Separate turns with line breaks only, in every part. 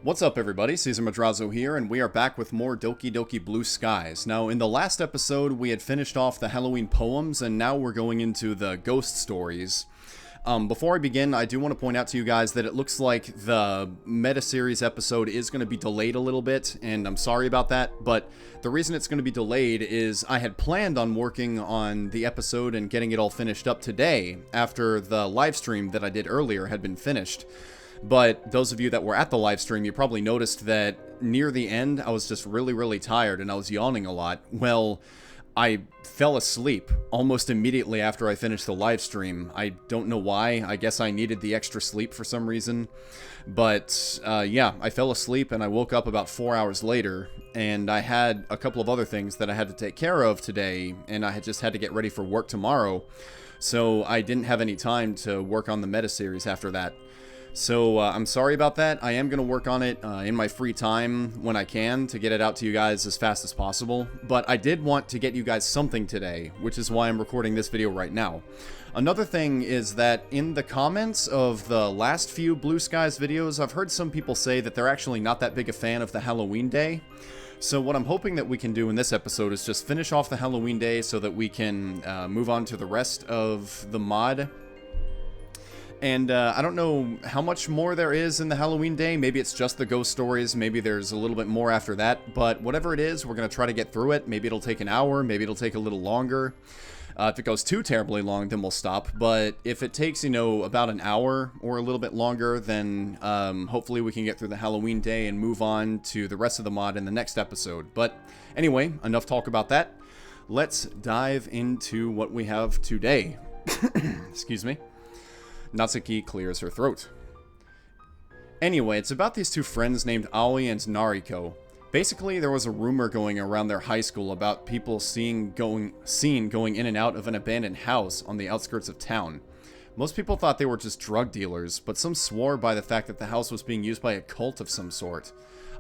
What's up everybody, Caesar Madrazo here, and we are back with more Doki Doki Blue Skies. Now, in the last episode, we had finished off the Halloween poems, and now we're going into the ghost stories. Before I begin, I do want to point out to you guys that it looks like the meta-series episode is going to be delayed a little bit, and I'm sorry about that, but the reason it's going to be delayed is I had planned on working on the episode and getting it all finished up today, after the live stream that I did earlier had been finished. But those of you that were at the live stream, you probably noticed that near the end, I was just really tired and I was yawning a lot. Well, I fell asleep almost immediately after I finished the live stream. I don't know why. I guess I needed the extra sleep for some reason. But yeah, I fell asleep and I woke up about 4 hours later. And I had a couple of other things that I had to take care of today. And I had just had to get ready for work tomorrow. So I didn't have any time to work on the meta series after that. So I'm sorry about that. I am going to work on it in my free time when I can to get it out to you guys as fast as possible. But I did want to get you guys something today, which is why I'm recording this video right now. Another thing is that in the comments of the last few Blue Skies videos, I've heard some people say that they're actually not that big a fan of the Halloween day. So what I'm hoping that we can do in this episode is just finish off the Halloween day so that we can move on to the rest of the mod. And I don't know how much more there is in the Halloween day. Maybe it's just the ghost stories. Maybe there's a little bit more after that. But whatever it is, we're going to try to get through it. Maybe it'll take an hour. Maybe it'll take a little longer. If it goes too terribly long, then we'll stop. But if it takes, you know, about an hour or a little bit longer, then hopefully we can get through the Halloween day and move on to the rest of the mod in the next episode. But anyway, enough talk about that. Let's dive into what we have today. Excuse me. Natsuki clears her throat. Anyway, it's about these two friends named Aoi and Nariko. Basically, there was a rumor going around their high school about people seen going in and out of an abandoned house on the outskirts of town. Most people thought they were just drug dealers, but some swore by the fact that the house was being used by a cult of some sort.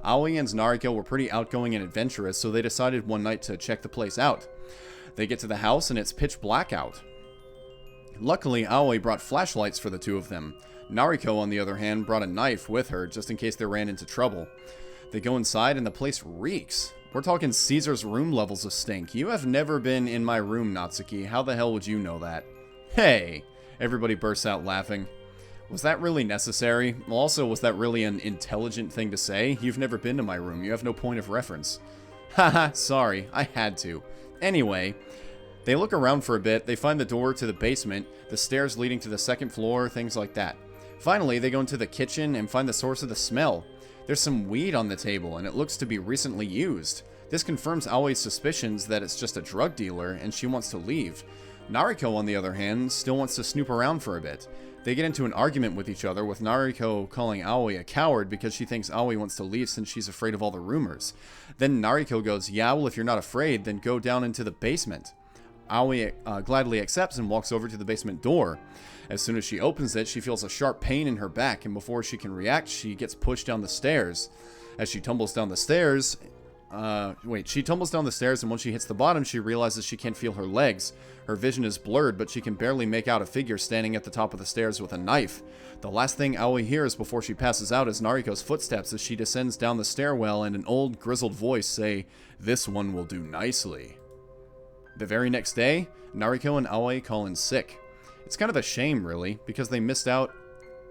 Aoi and Nariko were pretty outgoing and adventurous, so they decided one night to check the place out. They get to the house and it's pitch black out. Luckily, Aoi brought flashlights for the two of them. Nariko, on the other hand, brought a knife with her just in case they ran into trouble. They go inside and the place reeks. We're talking Caesar's room levels of stink. You have never been in my room, Natsuki. How the hell would you know that? Hey! Everybody bursts out laughing. Was that really necessary? Also, was that really an intelligent thing to say? You've never been to my room. You have no point of reference. Haha, sorry. I had to. Anyway, they look around for a bit, they find the door to the basement, the stairs leading to the second floor, things like that. Finally, they go into the kitchen and find the source of the smell. There's some weed on the table, and it looks to be recently used. This confirms Aoi's suspicions that it's just a drug dealer, and she wants to leave. Nariko, on the other hand, still wants to snoop around for a bit. They get into an argument with each other, with Nariko calling Aoi a coward because she thinks Aoi wants to leave since she's afraid of all the rumors. Then Nariko goes, yeah, well, if you're not afraid, then go down into the basement. Aoi gladly accepts and walks over to the basement door. As soon as she opens it, she feels a sharp pain in her back, and before she can react, she gets pushed down the stairs. As she tumbles down the stairs... she tumbles down the stairs, and when she hits the bottom, she realizes she can't feel her legs. Her vision is blurred, but she can barely make out a figure standing at the top of the stairs with a knife. The last thing Aoi hears before she passes out is Nariko's footsteps as she descends down the stairwell and an old, grizzled voice say, "This one will do nicely." The very next day, Nariko and Aoi call in sick. It's kind of a shame, really, because they miss out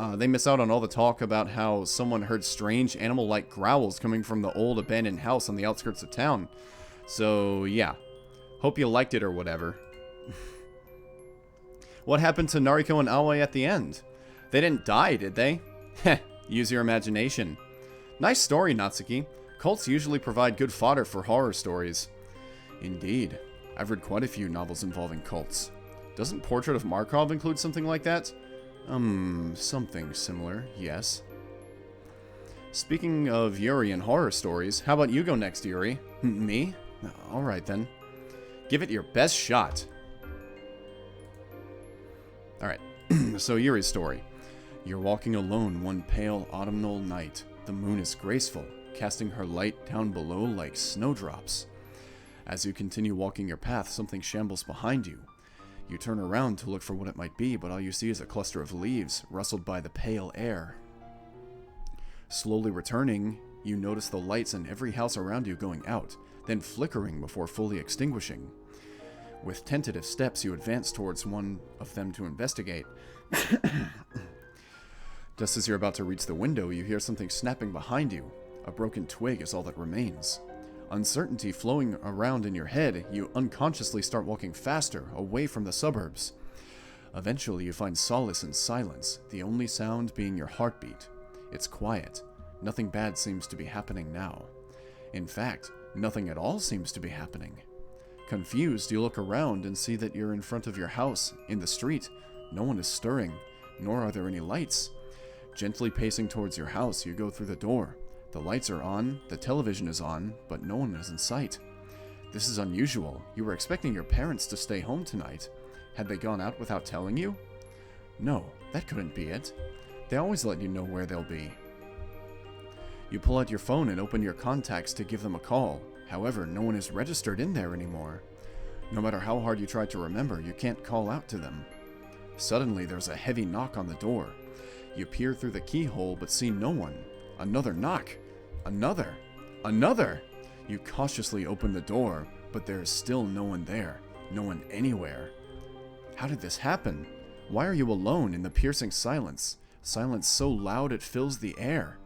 on all the talk about how someone heard strange animal-like growls coming from the old abandoned house on the outskirts of town. So, yeah. Hope you liked it or whatever. What happened to Nariko and Aoi at the end? They didn't die, did they? Heh, use your imagination. Nice story, Natsuki. Cults usually provide good fodder for horror stories. Indeed. I've read quite a few novels involving cults. Doesn't Portrait of Markov include something like that? Something similar, yes. Speaking of Yuri and horror stories, how about you go next, Yuri? Me? Alright then. Give it your best shot. Alright, so Yuri's story. You're walking alone one pale autumnal night. The moon is graceful, casting her light down below like snowdrops. As you continue walking your path, something shambles behind you. You turn around to look for what it might be, but all you see is a cluster of leaves, rustled by the pale air. Slowly returning, you notice the lights in every house around you going out, then flickering before fully extinguishing. With tentative steps, you advance towards one of them to investigate. Just as you're about to reach the window, you hear something snapping behind you. A broken twig is all that remains. Uncertainty flowing around in your head, you unconsciously start walking faster, away from the suburbs. Eventually, you find solace in silence, the only sound being your heartbeat. It's quiet. Nothing bad seems to be happening now. In fact, nothing at all seems to be happening. Confused, you look around and see that you're in front of your house, in the street. No one is stirring, nor are there any lights. Gently pacing towards your house, you go through the door. The lights are on, the television is on, but no one is in sight. This is unusual. You were expecting your parents to stay home tonight. Had they gone out without telling you? No, that couldn't be it. They always let you know where they'll be. You pull out your phone and open your contacts to give them a call. However, no one is registered in there anymore. No matter how hard you try to remember, you can't call out to them. Suddenly, there's a heavy knock on the door. You peer through the keyhole but see no one. Another knock. Another. You cautiously open the door, but there is still no one there. No one anywhere. How did this happen? Why are you alone in the piercing silence? Silence so loud it fills the air.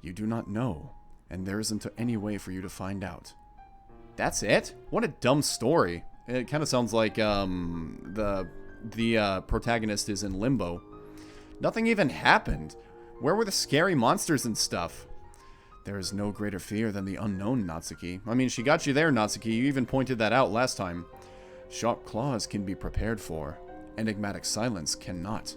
You do not know, and there isn't any way for you to find out. That's it? What a dumb story. It kind of sounds like the protagonist is in limbo. Nothing even happened. Where were the scary monsters and stuff? There is no greater fear than the unknown, Natsuki. I mean, she got you there, Natsuki. You even pointed that out last time. Sharp claws can be prepared for. Enigmatic silence cannot.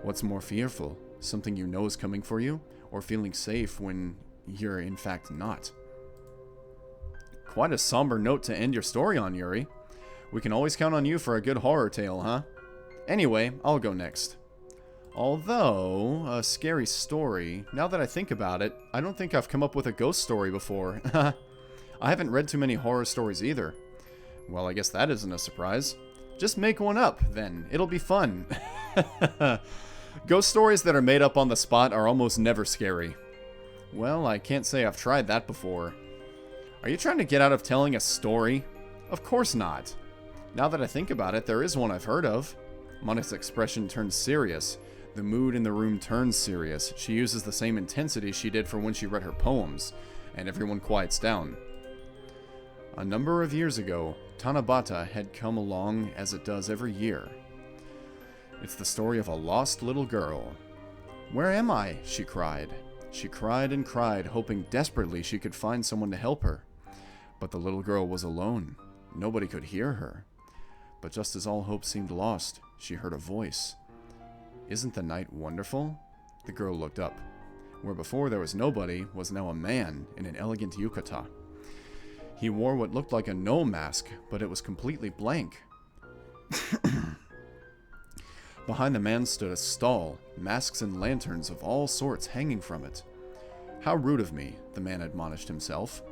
What's more fearful? Something you know is coming for you? Or feeling safe when you're in fact not? Quite a somber note to end your story on, Yuri. We can always count on you for a good horror tale, huh? Anyway, I'll go next. Although, a scary story, now that I think about it, I don't think I've come up with a ghost story before. I haven't read too many horror stories either. Well, I guess that isn't a surprise. Just make one up, then. It'll be fun. Ghost stories that are made up on the spot are almost never scary. Well, I can't say I've tried that before. Are you trying to get out of telling a story? Of course not. Now that I think about it, there is one I've heard of. Monika's expression turns serious. The mood in the room turns serious. She uses the same intensity she did for when she read her poems, and everyone quiets down. A number of years ago, Tanabata had come along as it does every year. It's the story of a lost little girl. "Where am I?" she cried. She cried and cried, hoping desperately she could find someone to help her. But the little girl was alone. Nobody could hear her. But just as all hope seemed lost, she heard a voice. "Isn't the night wonderful?" The girl looked up. Where before there was nobody was now a man in an elegant yukata. He wore what looked like a no mask, but it was completely blank. Behind the man stood a stall, masks and lanterns of all sorts hanging from it. "How rude of me," the man admonished himself.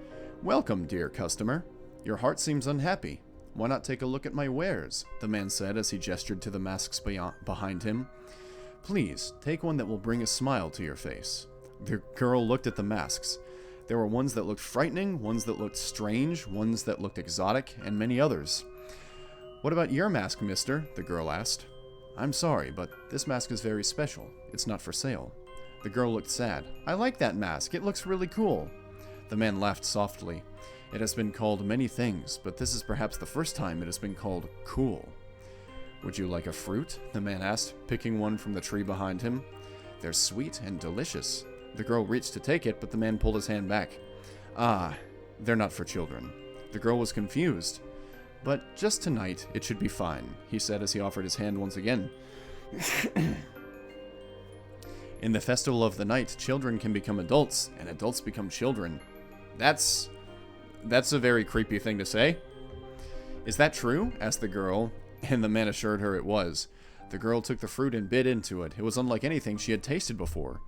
"Welcome, dear customer. Your heart seems unhappy. Why not take a look at my wares?" the man said as he gestured to the masks behind him. "Please, take one that will bring a smile to your face." The girl looked at the masks. There were ones that looked frightening, ones that looked strange, ones that looked exotic, and many others. "What about your mask, mister?" the girl asked. "I'm sorry, but this mask is very special. It's not for sale." The girl looked sad. "I like that mask. It looks really cool." The man laughed softly. "It has been called many things, but this is perhaps the first time it has been called cool." "Would you like a fruit?" the man asked, picking one from the tree behind him. "They're sweet and delicious." The girl reached to take it, but the man pulled his hand back. "Ah, they're not for children." The girl was confused. "But just tonight, it should be fine," he said as he offered his hand once again. "In the festival of the night, children can become adults, and adults become children." That's a very creepy thing to say. "Is that true?" asked the girl, and the man assured her it was. The girl took the fruit and bit into it. It was unlike anything she had tasted before.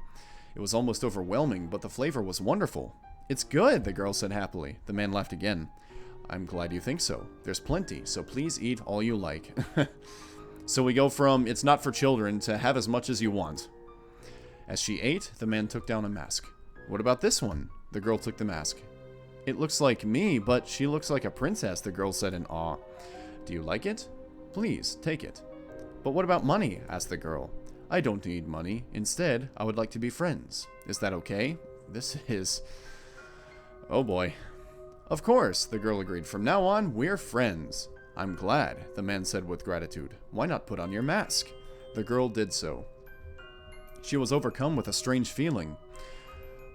It was almost overwhelming, but the flavor was wonderful. "It's good," the girl said happily. The man laughed again. "I'm glad you think so. There's plenty, so please eat all you like." So we go from "it's not for children" to "have as much as you want." As she ate, the man took down a mask. What about this one? The girl took the mask. It looks like me, but she looks like a princess, the girl said in awe. Do you like it? Please, take it. But what about money? Asked the girl. I don't need money. Instead, I would like to be friends. Is that okay? This is... Oh boy. Of course, the girl agreed. From now on, we're friends. I'm glad, the man said with gratitude. Why not put on your mask? The girl did so. She was overcome with a strange feeling.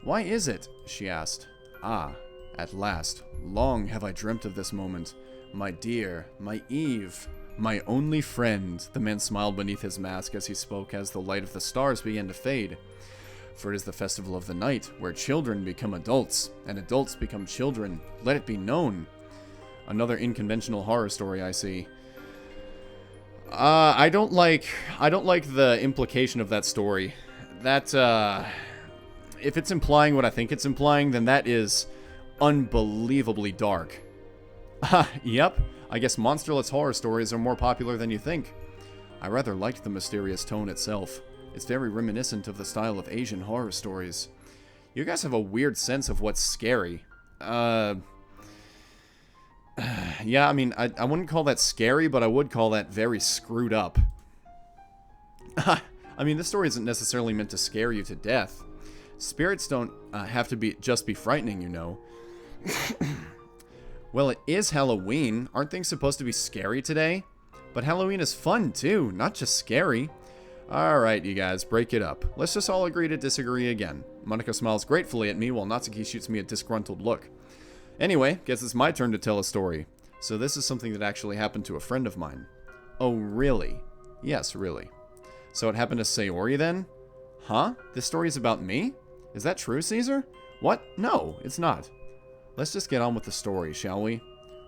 Why is it? She asked. Ah, at last. Long have I dreamt of this moment. My dear, my Eve, my only friend. The man smiled beneath his mask as he spoke as the light of the stars began to fade. For it is the festival of the night, where children become adults, and adults become children. Let it be known. Another unconventional horror story, I see. I don't like the implication of that story. That, if it's implying what I think it's implying, then that is unbelievably dark. Yep, I guess monsterless horror stories are more popular than you think. I rather liked the mysterious tone itself. It's very reminiscent of the style of Asian horror stories. You guys have a weird sense of what's scary. Yeah, I mean, I wouldn't call that scary, but I would call that very screwed up. I mean, this story isn't necessarily meant to scare you to death. Spirits don't have to just be frightening, you know. Well, it is Halloween. Aren't things supposed to be scary today? But Halloween is fun, too, not just scary. Alright, you guys, break it up. Let's just all agree to disagree again. Monika smiles gratefully at me while Natsuki shoots me a disgruntled look. Anyway, guess it's my turn to tell a story. So this is something that actually happened to a friend of mine. Oh, really? Yes, really. So it happened to Sayori then? Huh? This story is about me? Is that true, Caesar? What? No, it's not. Let's just get on with the story, shall we?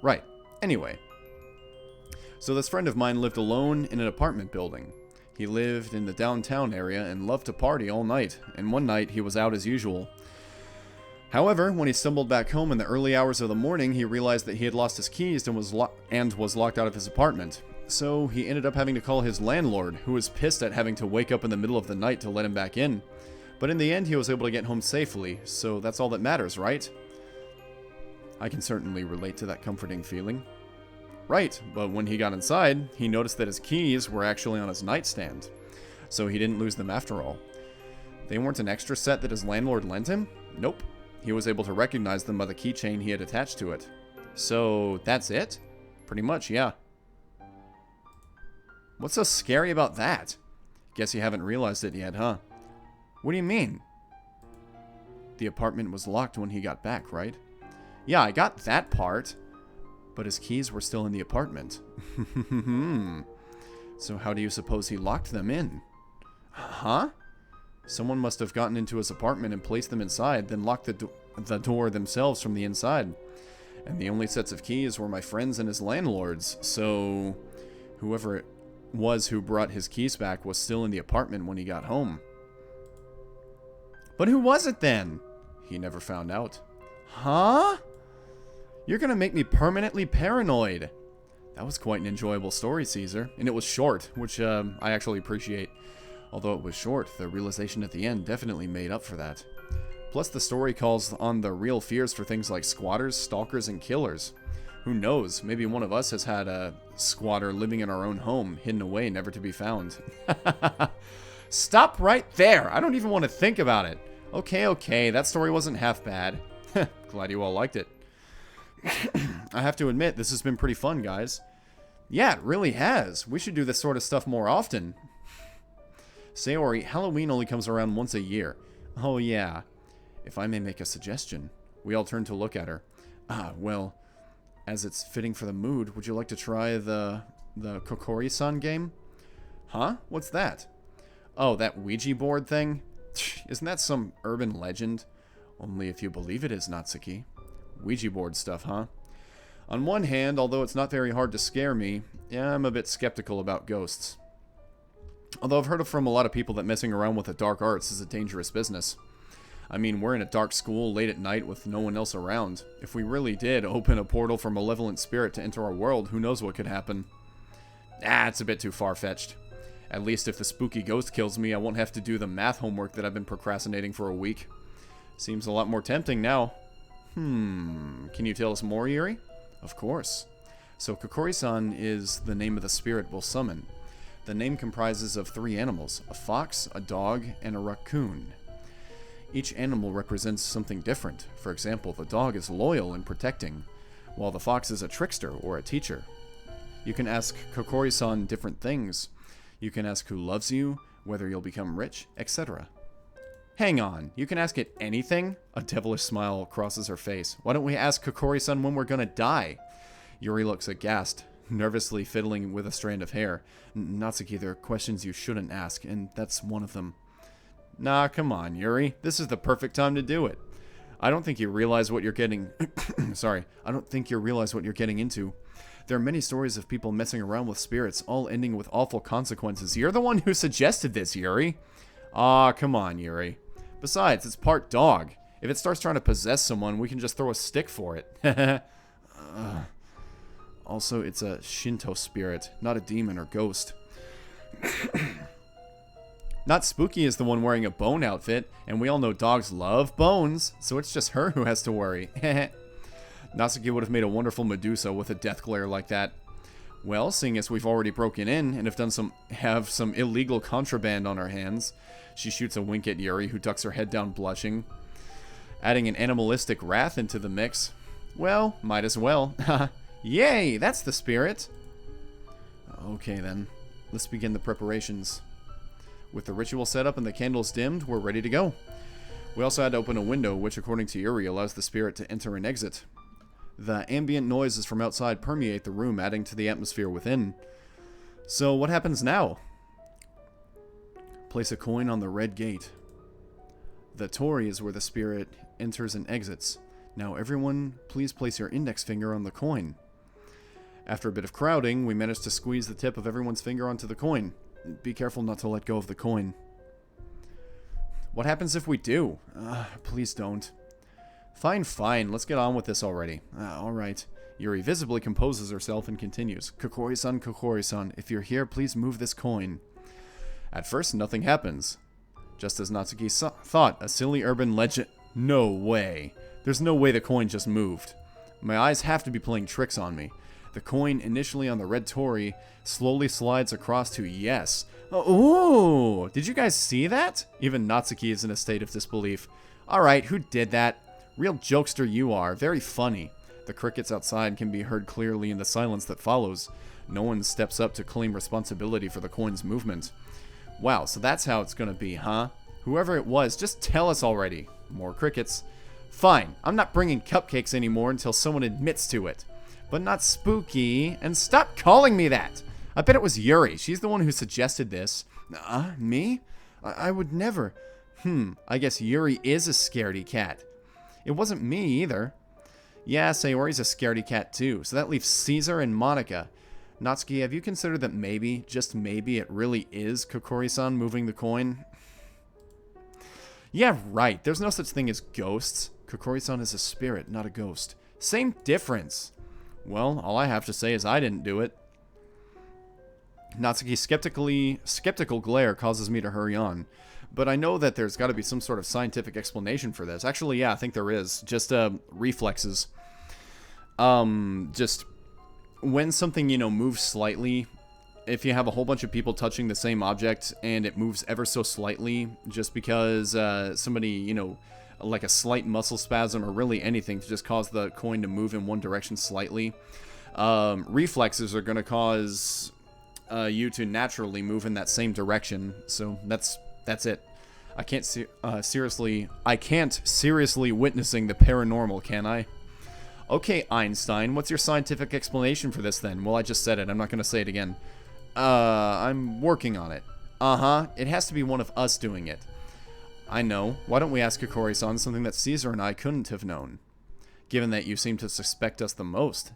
Right. Anyway. So this friend of mine lived alone in an apartment building. He lived in the downtown area and loved to party all night, and one night he was out as usual. However, when he stumbled back home in the early hours of the morning, he realized that he had lost his keys and was locked out of his apartment. So he ended up having to call his landlord, who was pissed at having to wake up in the middle of the night to let him back in. But in the end, he was able to get home safely, so that's all that matters, right? I can certainly relate to that comforting feeling. Right, but when he got inside, he noticed that his keys were actually on his nightstand. So he didn't lose them after all. They weren't an extra set that his landlord lent him? Nope. He was able to recognize them by the keychain he had attached to it. So, that's it? Pretty much, yeah. What's so scary about that? Guess you haven't realized it yet, huh? What do you mean? The apartment was locked when he got back, right? Yeah, I got that part. But his keys were still in the apartment. So how do you suppose he locked them in? Huh? Someone must have gotten into his apartment and placed them inside, then locked the door themselves from the inside. And the only sets of keys were my friend's and his landlord's, so whoever it was who brought his keys back was still in the apartment when he got home. But who was it then? He never found out. Huh? You're gonna make me permanently paranoid. That was quite an enjoyable story, Caesar. And it was short, which I actually appreciate. Although it was short, the realization at the end definitely made up for that. Plus, the story calls on the real fears for things like squatters, stalkers, and killers. Who knows, maybe one of us has had a squatter living in our own home, hidden away, never to be found. Stop right there! I don't even want to think about it. Okay, that story wasn't half bad. Glad you all liked it. I have to admit, this has been pretty fun, guys. Yeah, it really has. We should do this sort of stuff more often. Sayori, Halloween only comes around once a year. Oh, yeah. If I may make a suggestion. We all turn to look at her. Well, as it's fitting for the mood, would you like to try the Kokori Sun game? Huh? What's that? Oh, that Ouija board thing? Isn't that some urban legend? Only if you believe it is, Natsuki. Ouija board stuff, huh? On one hand, although it's not very hard to scare me, yeah, I'm a bit skeptical about ghosts. Although I've heard from a lot of people that messing around with the dark arts is a dangerous business. I mean, we're in a dark school late at night with no one else around. If we really did open a portal for malevolent spirit to enter our world, who knows what could happen. It's a bit too far-fetched. At least if the spooky ghost kills me, I won't have to do the math homework that I've been procrastinating for a week. Seems a lot more tempting now. Can you tell us more, Yuri? Of course. So Kokori Sun is the name of the spirit we'll summon. The name comprises of 3 animals, a fox, a dog, and a raccoon. Each animal represents something different. For example, the dog is loyal and protecting, while the fox is a trickster or a teacher. You can ask Kokori Sun different things. You can ask who loves you, whether you'll become rich, etc. Hang on, you can ask it anything? A devilish smile crosses her face. Why don't we ask Kokori Sun when we're gonna die? Yuri looks aghast, nervously fiddling with a strand of hair. Natsuki, there are questions you shouldn't ask, and that's one of them. Nah, come on, Yuri. This is the perfect time to do it. I don't think you realize what you're getting... Sorry. I don't think you realize what you're getting into. There are many stories of people messing around with spirits, all ending with awful consequences. You're the one who suggested this, Yuri. Aw, come on, Yuri. Besides, it's part dog. If it starts trying to possess someone, we can just throw a stick for it. Also, it's a Shinto spirit, not a demon or ghost. Not Spooky is the one wearing a bone outfit, and we all know dogs love bones, so it's just her who has to worry. Natsuki would have made a wonderful Medusa with a death glare like that. Well, seeing as we've already broken in and have some illegal contraband on our hands, she shoots a wink at Yuri, who ducks her head down blushing. Adding an animalistic wrath into the mix. Well, might as well. Yay, that's the spirit. Okay then, let's begin the preparations. With the ritual set up and the candles dimmed, we're ready to go. We also had to open a window, which according to Yuri allows the spirit to enter and exit. The ambient noises from outside permeate the room, adding to the atmosphere within. So what happens now? Place a coin on the red gate. The Tori is where the spirit enters and exits. Now everyone, please place your index finger on the coin. After a bit of crowding, we managed to squeeze the tip of everyone's finger onto the coin. Be careful not to let go of the coin. What happens if we do? Please don't. Fine, let's get on with this already. Alright. Yuri visibly composes herself and continues. Kokori-san, if you're here, please move this coin. At first, nothing happens. Just as Natsuki thought, a silly urban legend... No way. There's no way the coin just moved. My eyes have to be playing tricks on me. The coin, initially on the red Tori, slowly slides across to yes. Oh, did you guys see that? Even Natsuki is in a state of disbelief. Alright, who did that? Real jokester you are. Very funny. The crickets outside can be heard clearly in the silence that follows. No one steps up to claim responsibility for the coin's movement. Wow, so that's how it's gonna be, huh? Whoever it was, just tell us already. More crickets. Fine, I'm not bringing cupcakes anymore until someone admits to it. But not Spooky, and stop calling me that! I bet it was Yuri. She's the one who suggested this. Me? I would never. I guess Yuri is a scaredy cat. It wasn't me either. Yeah, Sayori's a scaredy cat too, so that leaves Caesar and Monika. Natsuki, have you considered that maybe, just maybe, it really is Kokori-san moving the coin? Yeah, right. There's no such thing as ghosts. Kokori-san is a spirit, not a ghost. Same difference. Well, all I have to say is I didn't do it. Natsuki's skeptical glare causes me to hurry on. But I know that there's got to be some sort of scientific explanation for this. Actually, yeah, I think there is. Just, reflexes. Just, when something, moves slightly, if you have a whole bunch of people touching the same object and it moves ever so slightly, just because, somebody, like a slight muscle spasm or really anything to just cause the coin to move in one direction slightly, reflexes are going to cause you to naturally move in that same direction. So that's it. I can't seriously witnessing the paranormal, can I? Okay, Einstein, what's your scientific explanation for this then? Well, I just said it. I'm not going to say it again. I'm working on it. It has to be one of us doing it. I know. Why don't we ask Kokori-san something that Caesar and I couldn't have known? Given that you seem to suspect us the most.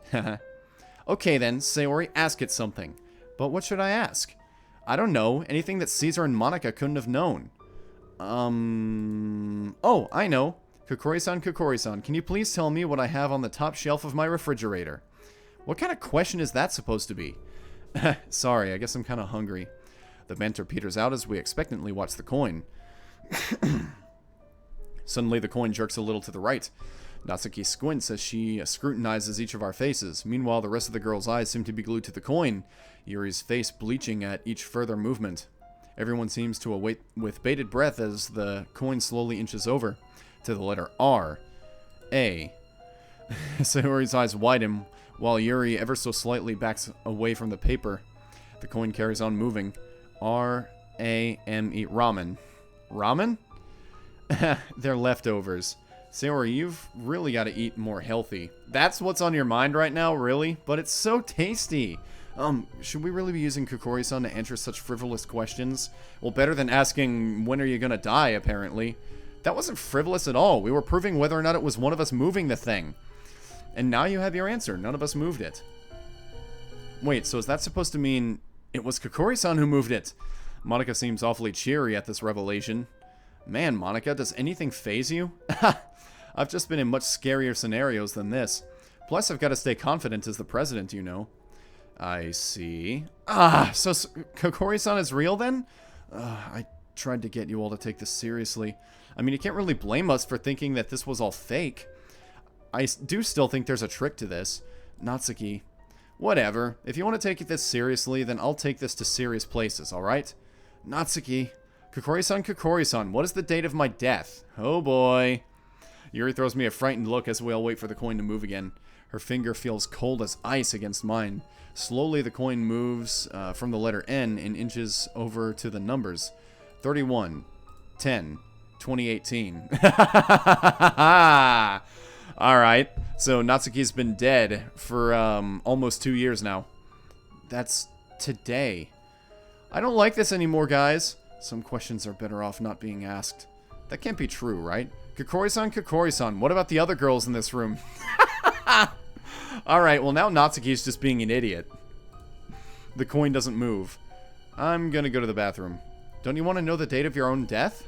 Okay then, Sayori, ask it something. But what should I ask? I don't know. Anything that Caesar and Monika couldn't have known. Oh, I know. Kokori-san, can you please tell me what I have on the top shelf of my refrigerator? What kind of question is that supposed to be? Sorry, I guess I'm kind of hungry. The banter peters out as we expectantly watch the coin. Suddenly, the coin jerks a little to the right. Natsuki squints as she scrutinizes each of our faces. Meanwhile, the rest of the girl's eyes seem to be glued to the coin, Yuri's face bleaching at each further movement. Everyone seems to await with bated breath as the coin slowly inches over to the letter R. A. Sayori's eyes widen, while Yuri ever so slightly backs away from the paper. The coin carries on moving. R-A-M-E. Ramen. Ramen? They're leftovers. Sayori, you've really got to eat more healthy. That's what's on your mind right now, really? But it's so tasty. Should we really be using Kokori Sun to answer such frivolous questions? Well, better than asking, when are you gonna die, apparently. That wasn't frivolous at all. We were proving whether or not it was one of us moving the thing. And now you have your answer. None of us moved it. Wait, so is that supposed to mean it was Kokori Sun who moved it? Monika seems awfully cheery at this revelation. Man, Monika, does anything faze you? I've just been in much scarier scenarios than this. Plus, I've got to stay confident as the president, you know. I see. So Kokori-san is real then? I tried to get you all to take this seriously. I mean, you can't really blame us for thinking that this was all fake. I do still think there's a trick to this. Natsuki. Whatever. If you want to take this seriously, then I'll take this to serious places, alright? Natsuki. Kokori-san, what is the date of my death? Oh boy. Yuri throws me a frightened look as we all wait for the coin to move again. Her finger feels cold as ice against mine. Slowly, the coin moves from the letter N and inches over to the numbers. 31, 10, 2018. Alright, so Natsuki's been dead for almost 2 years now. That's today. I don't like this anymore, guys. Some questions are better off not being asked. That can't be true, right? Kokori-san, what about the other girls in this room? Alright, well now Natsuki's just being an idiot. The coin doesn't move. I'm gonna go to the bathroom. Don't you want to know the date of your own death?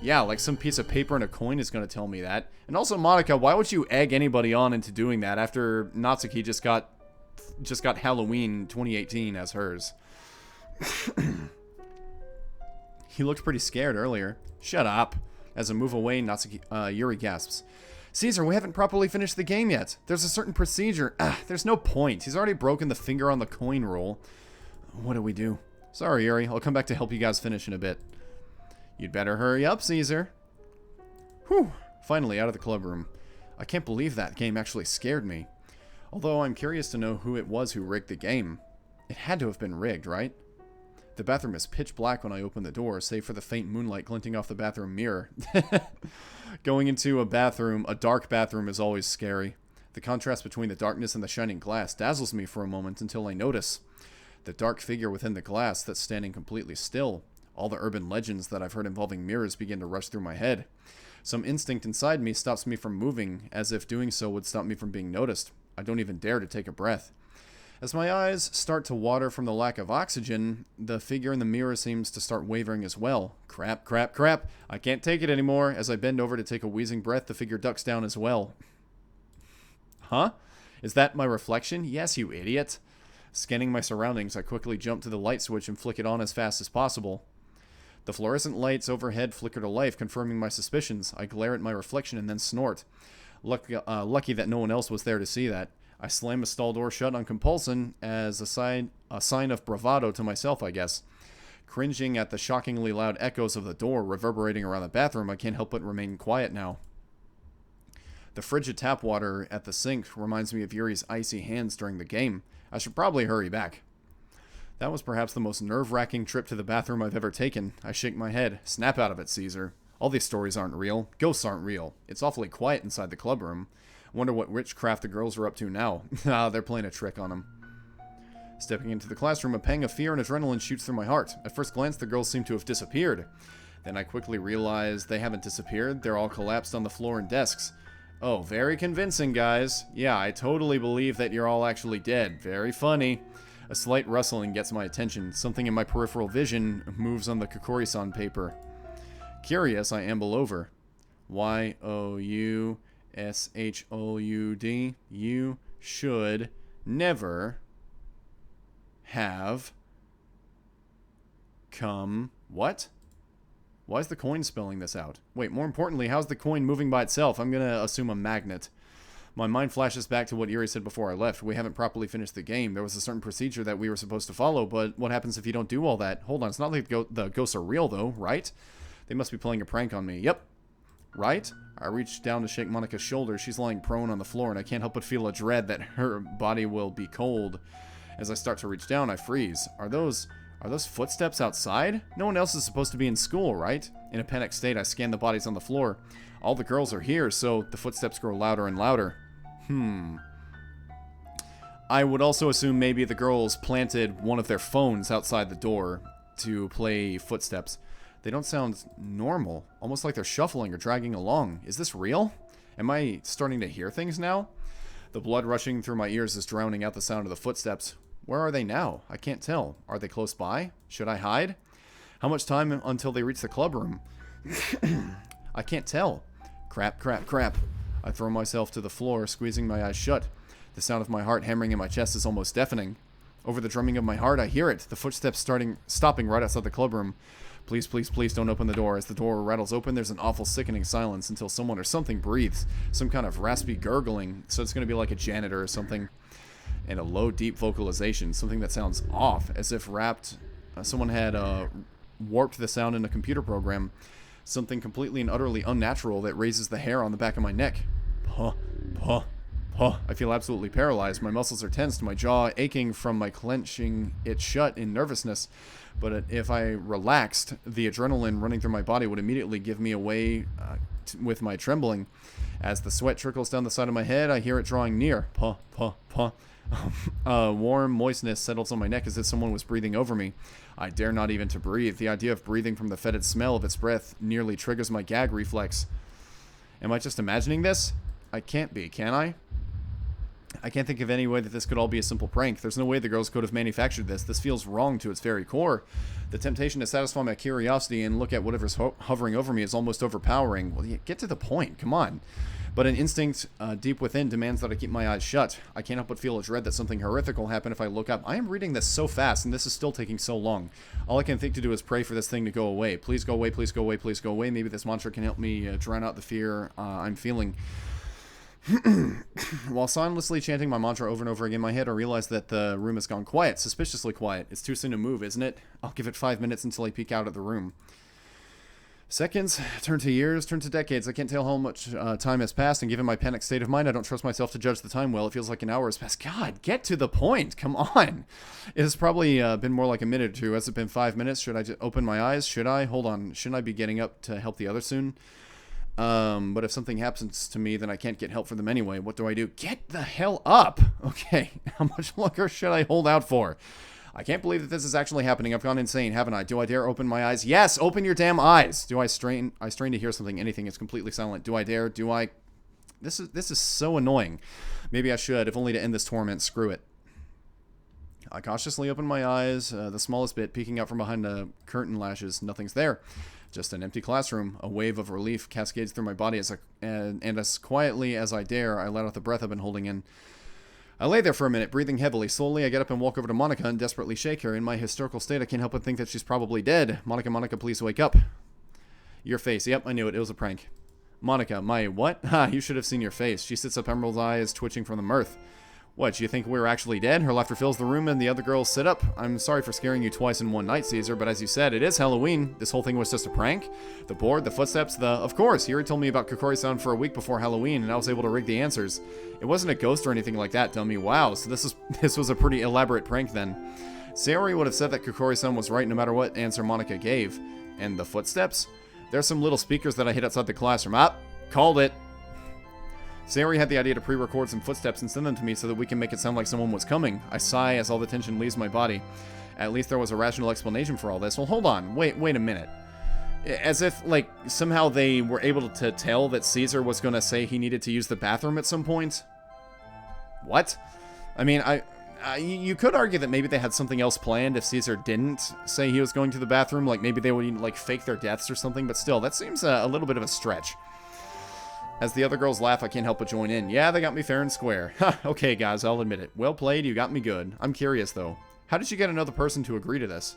Yeah, like some piece of paper and a coin is gonna tell me that. And also, Monika, why would you egg anybody on into doing that after Natsuki just got Halloween 2018 as hers? He looked pretty scared earlier. Shut up. As I move away, Yuri gasps. Caesar, we haven't properly finished the game yet. There's a certain procedure. There's no point. He's already broken the finger on the coin roll. What do we do? Sorry, Yuri. I'll come back to help you guys finish in a bit. You'd better hurry up, Caesar. Whew. Finally, out of the club room. I can't believe that game actually scared me. Although I'm curious to know who it was who rigged the game. It had to have been rigged, right? The bathroom is pitch black when I open the door, save for the faint moonlight glinting off the bathroom mirror. Going into a dark bathroom is always scary. The contrast between the darkness and the shining glass dazzles me for a moment until I notice the dark figure within the glass that's standing completely still. All the urban legends that I've heard involving mirrors begin to rush through my head. Some instinct inside me stops me from moving, as if doing so would stop me from being noticed. I don't even dare to take a breath. As my eyes start to water from the lack of oxygen, the figure in the mirror seems to start wavering as well. Crap. I can't take it anymore. As I bend over to take a wheezing breath, the figure ducks down as well. Huh? Is that my reflection? Yes, you idiot. Scanning my surroundings, I quickly jump to the light switch and flick it on as fast as possible. The fluorescent lights overhead flicker to life, confirming my suspicions. I glare at my reflection and then snort. Lucky that no one else was there to see that. I slam a stall door shut on compulsion as a sign of bravado to myself, I guess. Cringing at the shockingly loud echoes of the door reverberating around the bathroom, I can't help but remain quiet now. The frigid tap water at the sink reminds me of Yuri's icy hands during the game. I should probably hurry back. That was perhaps the most nerve-wracking trip to the bathroom I've ever taken. I shake my head. Snap out of it, Caesar. All these stories aren't real. Ghosts aren't real. It's awfully quiet inside the club room. Wonder what witchcraft the girls are up to now. They're playing a trick on them. Stepping into the classroom, a pang of fear and adrenaline shoots through my heart. At first glance, the girls seem to have disappeared. Then I quickly realize they haven't disappeared. They're all collapsed on the floor and desks. Oh, very convincing, guys. Yeah, I totally believe that you're all actually dead. Very funny. A slight rustling gets my attention. Something in my peripheral vision moves on the Kokori-san paper. Curious, I amble over. Y-O-U-S-H-O-U-D. You should never have come... What? Why is the coin spelling this out? Wait, more importantly, how's the coin moving by itself? I'm gonna assume a magnet. My mind flashes back to what Yuri said before I left. We haven't properly finished the game. There was a certain procedure that we were supposed to follow, but what happens if you don't do all that? Hold on, it's not like the ghosts are real, though, right? They must be playing a prank on me. Yep. Right? I reach down to shake Monika's shoulder. She's lying prone on the floor, and I can't help but feel a dread that her body will be cold. As I start to reach down, I freeze. Are those footsteps outside? No one else is supposed to be in school, right? In a panicked state, I scan the bodies on the floor. All the girls are here, so the footsteps grow louder and louder. I would also assume maybe the girls planted one of their phones outside the door to play footsteps. They don't sound normal, almost like they're shuffling or dragging along. Is this real? Am I starting to hear things now? The blood rushing through my ears is drowning out the sound of the footsteps. Where are they now? I can't tell. Are they close by? Should I hide? How much time until they reach the club room? I can't tell. Crap, crap, crap. I throw myself to the floor, squeezing my eyes shut. The sound of my heart hammering in my chest is almost deafening. Over the drumming of my heart, I hear it. The footsteps stopping right outside the club room. Please, please, please don't open the door. As the door rattles open, there's an awful, sickening silence until someone or something breathes. Some kind of raspy gurgling. So it's going to be like a janitor or something. And a low, deep vocalization. Something that sounds off, as if someone had warped the sound in a computer program. Something completely and utterly unnatural that raises the hair on the back of my neck. Puh, puh, puh. I feel absolutely paralyzed. My muscles are tensed, my jaw aching from my clenching it shut in nervousness. But if I relaxed, the adrenaline running through my body would immediately give me away with my trembling. As the sweat trickles down the side of my head, I hear it drawing near. Puh, puh, puh. Warm moistness settles on my neck as if someone was breathing over me. I dare not even to breathe. The idea of breathing from the fetid smell of its breath nearly triggers my gag reflex. Am I just imagining this? I can't be, can I? I can't think of any way that this could all be a simple prank. There's no way the girls could have manufactured this. This feels wrong to its very core. The temptation to satisfy my curiosity and look at whatever's hovering over me is almost overpowering. Well, get to the point. Come on. But an instinct deep within demands that I keep my eyes shut. I can't help but feel a dread that something horrific will happen if I look up. I am reading this so fast, and this is still taking so long. All I can think to do is pray for this thing to go away. Please go away, please go away, please go away. Maybe this mantra can help me drown out the fear I'm feeling. While soundlessly chanting my mantra over and over again in my head, I realize that the room has gone quiet, suspiciously quiet. It's too soon to move, isn't it? I'll give it 5 minutes until I peek out of the room. Seconds turn to years, turn to decades. I can't tell how much time has passed, and given my panicked state of mind, I don't trust myself to judge the time well. It feels like an hour has passed. God, get to the point. Come on. It has probably been more like a minute or two. Has it been 5 minutes? Should I just open my eyes? Should I? Hold on. Shouldn't I be getting up to help the others soon? But if something happens to me, then I can't get help for them anyway. What do I do? Get the hell up. Okay. How much longer should I hold out for? I can't believe that this is actually happening. I've gone insane, haven't I? Do I dare open my eyes? Yes, open your damn eyes. Do I strain? I strain to hear something, anything. It's completely silent. Do I dare? Do I? This is so annoying. Maybe I should, if only to end this torment. Screw it. I cautiously open my eyes, the smallest bit, peeking out from behind the curtain lashes. Nothing's there. Just an empty classroom. A wave of relief cascades through my body and as quietly as I dare, I let out the breath I've been holding in. I lay there for a minute, breathing heavily. Slowly, I get up and walk over to Monika and desperately shake her. In my hysterical state, I can't help but think that she's probably dead. Monika, Monika, please wake up. Your face. Yep, I knew it. It was a prank. Monika, my what? Ha, you should have seen your face. She sits up, Emerald's eyes twitching from the mirth. What, you think we were actually dead? Her laughter fills the room and the other girls sit up. I'm sorry for scaring you twice in one night, Caesar, but as you said, it is Halloween. This whole thing was just a prank? The board, the footsteps, Of course, Yuri told me about Kokori Sun for a week before Halloween, and I was able to rig the answers. It wasn't a ghost or anything like that, dummy. Wow, so this was a pretty elaborate prank then. Sayori would have said that Kokori Sun was right no matter what answer Monika gave. And the footsteps? There's some little speakers that I hit outside the classroom. Called it. Sayori had the idea to pre-record some footsteps and send them to me so that we can make it sound like someone was coming. I sigh as all the tension leaves my body. At least there was a rational explanation for all this. Well, hold on. Wait a minute. As if, like, somehow they were able to tell that Caesar was going to say he needed to use the bathroom at some point? What? I mean, you could argue that maybe they had something else planned if Caesar didn't say he was going to the bathroom. Like, maybe they would, like, fake their deaths or something. But still, that seems a little bit of a stretch. As the other girls laugh, I can't help but join in. Yeah, they got me fair and square. Ha, okay, guys, I'll admit it. Well played, you got me good. I'm curious, though. How did you get another person to agree to this?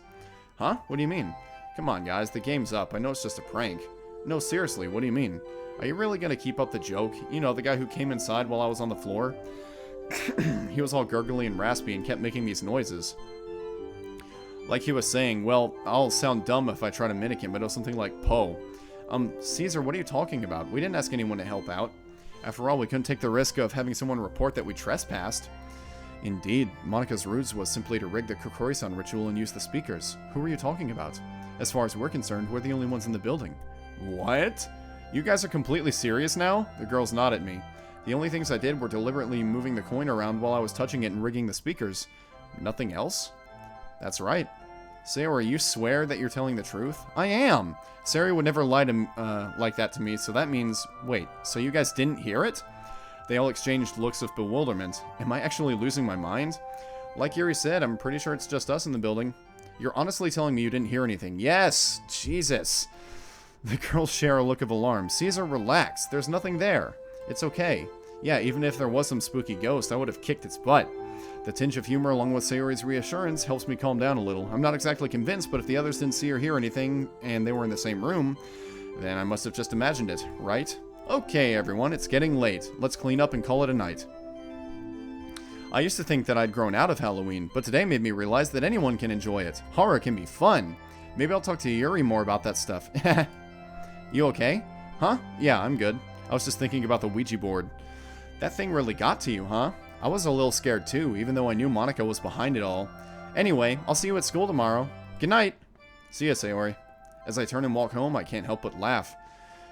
Huh? What do you mean? Come on, guys, the game's up. I know it's just a prank. No, seriously, what do you mean? Are you really gonna keep up the joke? You know, the guy who came inside while I was on the floor? He was all gurgly and raspy and kept making these noises. Like he was saying, well, I'll sound dumb if I try to mimic him, but it was something like Poe. Caesar, what are you talking about? We didn't ask anyone to help out. After all, we couldn't take the risk of having someone report that we trespassed. Indeed, Monika's ruse was simply to rig the Kokori Sun ritual and use the speakers. Who are you talking about? As far as we're concerned, we're the only ones in the building. What? You guys are completely serious now? The girls nod at me. The only things I did were deliberately moving the coin around while I was touching it and rigging the speakers. Nothing else? That's right. Sayori, you swear that you're telling the truth? I am! Sayori would never lie to like that to me, so that means... Wait, so you guys didn't hear it? They all exchanged looks of bewilderment. Am I actually losing my mind? Like Yuri said, I'm pretty sure it's just us in the building. You're honestly telling me you didn't hear anything? Yes! Jesus! The girls share a look of alarm. Caesar, relax. There's nothing there. It's okay. Yeah, even if there was some spooky ghost, I would have kicked its butt. The tinge of humor along with Sayori's reassurance helps me calm down a little. I'm not exactly convinced, but if the others didn't see or hear anything, and they were in the same room, then I must have just imagined it, right? Okay, everyone, it's getting late. Let's clean up and call it a night. I used to think that I'd grown out of Halloween, but today made me realize that anyone can enjoy it. Horror can be fun. Maybe I'll talk to Yuri more about that stuff. You okay? Huh? Yeah, I'm good. I was just thinking about the Ouija board. That thing really got to you, huh? I was a little scared too, even though I knew Monika was behind it all. Anyway, I'll see you at school tomorrow. Good night. See ya, Sayori. As I turn and walk home, I can't help but laugh.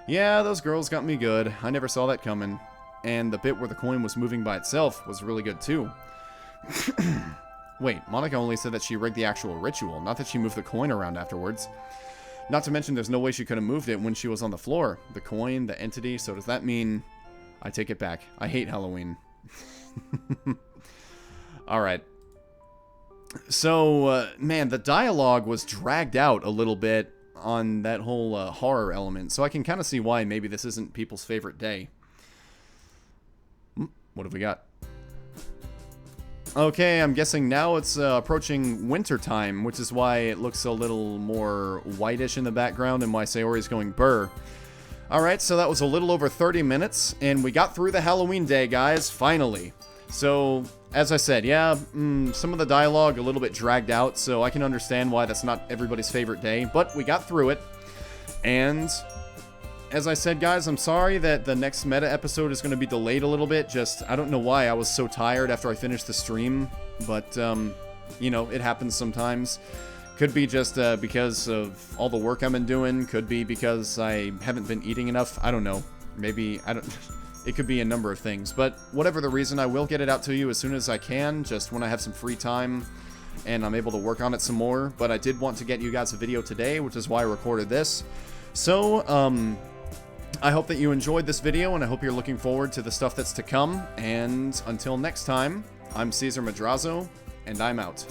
Yeah, those girls got me good. I never saw that coming. And the bit where the coin was moving by itself was really good too. Wait, Monika only said that she rigged the actual ritual, not that she moved the coin around afterwards. Not to mention there's no way she could have moved it when she was on the floor. The coin, the entity, so does that mean... I take it back. I hate Halloween. Alright. So, man, the dialogue was dragged out a little bit on that whole horror element, so I can kind of see why maybe this isn't people's favorite day. What have we got? Okay, I'm guessing now it's approaching winter time, which is why it looks a little more whitish in the background and why Sayori's going burr. Alright, so that was a little over 30 minutes, and we got through the Halloween day, guys, finally. So, as I said, yeah, some of the dialogue a little bit dragged out, so I can understand why that's not everybody's favorite day, but we got through it. And, as I said, guys, I'm sorry that the next meta episode is going to be delayed a little bit. Just, I don't know why I was so tired after I finished the stream, but, you know, it happens sometimes. Could be just because of all the work I've been doing. Could be because I haven't been eating enough. I don't know. Maybe, I don't... It could be a number of things. But whatever the reason, I will get it out to you as soon as I can. Just when I have some free time and I'm able to work on it some more. But I did want to get you guys a video today, which is why I recorded this. So, I hope that you enjoyed this video, and I hope you're looking forward to the stuff that's to come. And until next time, I'm Caesar Madrazo, and I'm out.